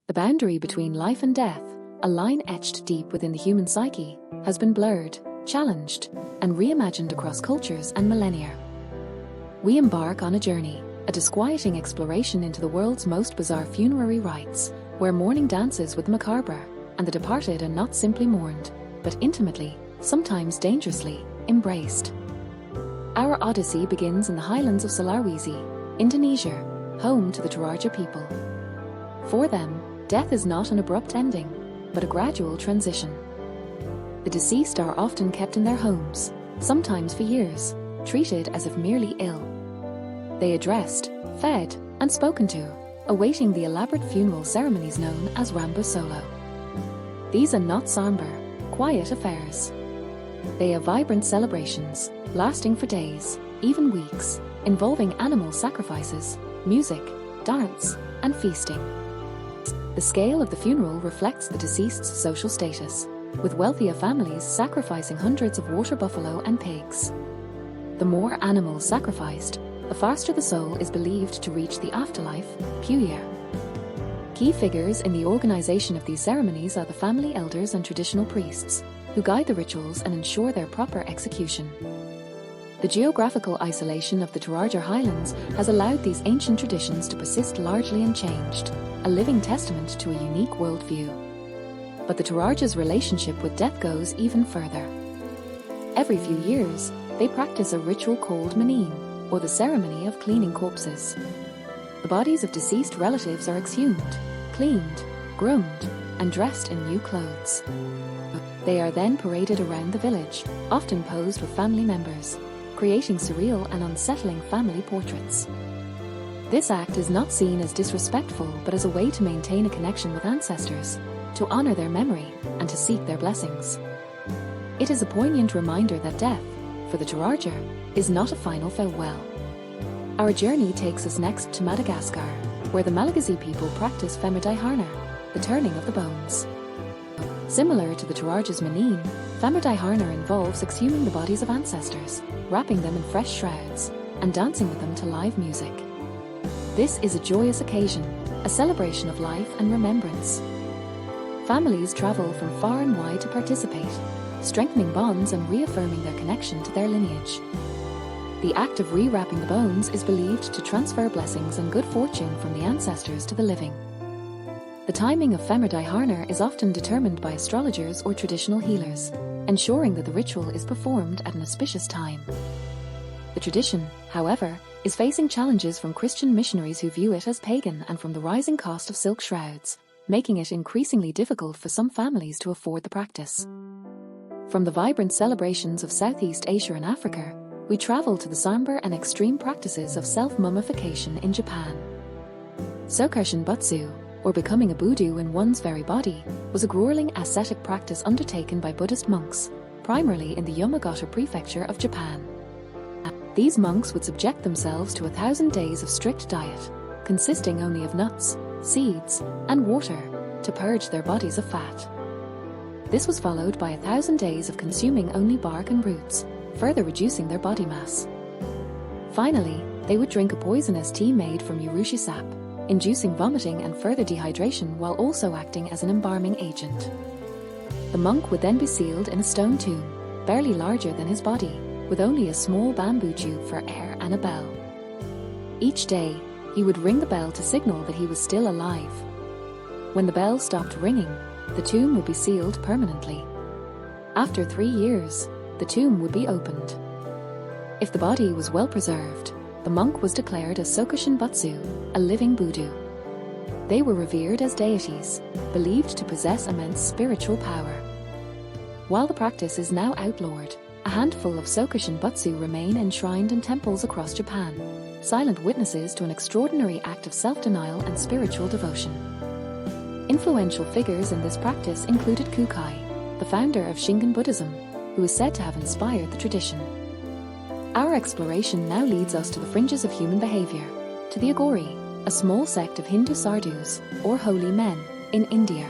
The boundary between life and death, a line etched deep within the human psyche, has been blurred, challenged, and reimagined across cultures and millennia. We embark on a journey, a disquieting exploration into the world's most bizarre funerary rites, where mourning dances with the macabre, and the departed are not simply mourned, but intimately, sometimes dangerously, embraced. Our odyssey begins in the highlands of Sulawesi, Indonesia, home to the Toraja people. For them, death is not an abrupt ending, but a gradual transition. The deceased are often kept in their homes, sometimes for years, treated as if merely ill. They are dressed, fed, and spoken to, awaiting the elaborate funeral ceremonies known as Rambu Solo. These are not somber, quiet affairs. They are vibrant celebrations, lasting for days, even weeks, involving animal sacrifices, music, dance, and feasting. The scale of the funeral reflects the deceased's social status, with wealthier families sacrificing hundreds of water buffalo and pigs. The more animals sacrificed, the faster the soul is believed to reach the afterlife, Puya. Key figures in the organization of these ceremonies are the family elders and traditional priests, who guide the rituals and ensure their proper execution. The geographical isolation of the Toraja Highlands has allowed these ancient traditions to persist largely unchanged, a living testament to a unique worldview. But the Toraja's relationship with death goes even further. Every few years, they practice a ritual called Manin, or the ceremony of cleaning corpses. The bodies of deceased relatives are exhumed, cleaned, groomed, and dressed in new clothes. They are then paraded around the village, often posed with family members, creating surreal and unsettling family portraits. This act is not seen as disrespectful but as a way to maintain a connection with ancestors, to honor their memory, and to seek their blessings. It is a poignant reminder that death, for the Toraja, is not a final farewell. Our journey takes us next to Madagascar, where the Malagasy people practice Famadiehana, the turning of the bones. Similar to the Toraja's Manin, Famadiehana involves exhuming the bodies of ancestors, wrapping them in fresh shrouds, and dancing with them to live music. This is a joyous occasion, a celebration of life and remembrance. Families travel from far and wide to participate, strengthening bonds and reaffirming their connection to their lineage. The act of rewrapping the bones is believed to transfer blessings and good fortune from the ancestors to the living. The timing of Famadiehana is often determined by astrologers or traditional healers, ensuring that the ritual is performed at an auspicious time. The tradition, however, is facing challenges from Christian missionaries who view it as pagan and from the rising cost of silk shrouds, making it increasingly difficult for some families to afford the practice. From the vibrant celebrations of Southeast Asia and Africa, we travel to the somber and extreme practices of self-mummification in Japan. Sokushin Butsu, or becoming a Buddha in one's very body, was a grueling ascetic practice undertaken by Buddhist monks, primarily in the Yamagata prefecture of Japan. These monks would subject themselves to 1,000 days of strict diet, consisting only of nuts, seeds, and water, to purge their bodies of fat. This was followed by 1,000 days of consuming only bark and roots, further reducing their body mass. Finally, they would drink a poisonous tea made from urushi sap, inducing vomiting and further dehydration while also acting as an embalming agent. The monk would then be sealed in a stone tomb, barely larger than his body, with only a small bamboo tube for air and a bell. Each day, he would ring the bell to signal that he was still alive. When the bell stopped ringing, the tomb would be sealed permanently. After 3 years, the tomb would be opened. If the body was well preserved, the monk was declared a Sokushin Butsu, a living Buddha. They were revered as deities, believed to possess immense spiritual power. While the practice is now outlawed, a handful of Sokushin Butsu remain enshrined in temples across Japan, silent witnesses to an extraordinary act of self-denial and spiritual devotion. Influential figures in this practice included Kukai, the founder of Shingon Buddhism, who is said to have inspired the tradition. Our exploration now leads us to the fringes of human behavior, to the Agori, a small sect of Hindu sadhus, or holy men, in India.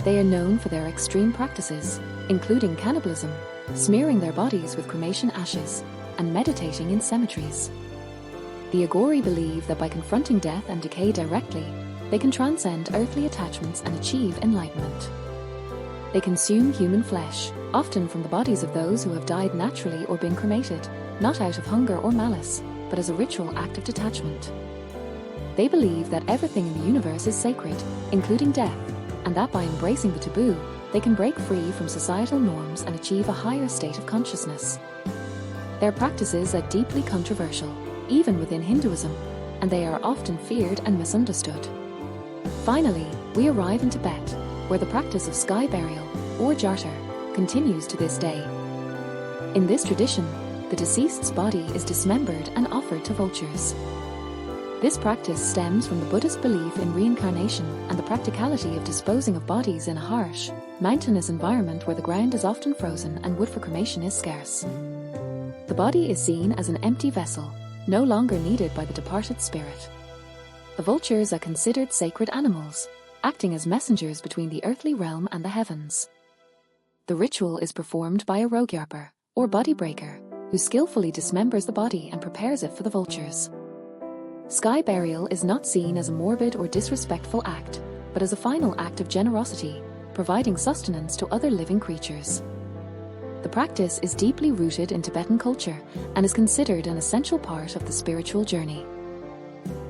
They are known for their extreme practices, including cannibalism, smearing their bodies with cremation ashes, and meditating in cemeteries. The Agori believe that by confronting death and decay directly, they can transcend earthly attachments and achieve enlightenment. They consume human flesh, often from the bodies of those who have died naturally or been cremated, not out of hunger or malice, but as a ritual act of detachment. They believe that everything in the universe is sacred, including death, and that by embracing the taboo, they can break free from societal norms and achieve a higher state of consciousness. Their practices are deeply controversial, even within Hinduism, and they are often feared and misunderstood. Finally, we arrive in Tibet, where the practice of sky burial, or jartar, continues to this day. In this tradition, the deceased's body is dismembered and offered to vultures. This practice stems from the Buddhist belief in reincarnation and the practicality of disposing of bodies in a harsh, mountainous environment where the ground is often frozen and wood for cremation is scarce. The body is seen as an empty vessel, no longer needed by the departed spirit. The vultures are considered sacred animals, acting as messengers between the earthly realm and the heavens. The ritual is performed by a rogyarper, or body breaker, who skillfully dismembers the body and prepares it for the vultures. Sky burial is not seen as a morbid or disrespectful act, but as a final act of generosity, providing sustenance to other living creatures. The practice is deeply rooted in Tibetan culture and is considered an essential part of the spiritual journey.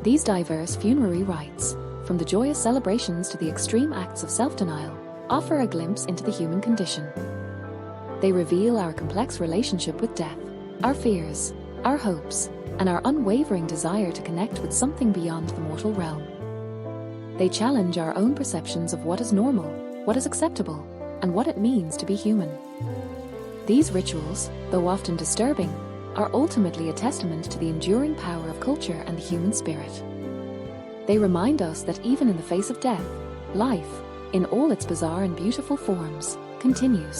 These diverse funerary rites, from the joyous celebrations to the extreme acts of self-denial, offer a glimpse into the human condition. They reveal our complex relationship with death, our fears, our hopes, and our unwavering desire to connect with something beyond the mortal realm. They challenge our own perceptions of what is normal, what is acceptable, and what it means to be human. These rituals, though often disturbing, are ultimately a testament to the enduring power of culture and the human spirit. They remind us that even in the face of death, life, in all its bizarre and beautiful forms, continues.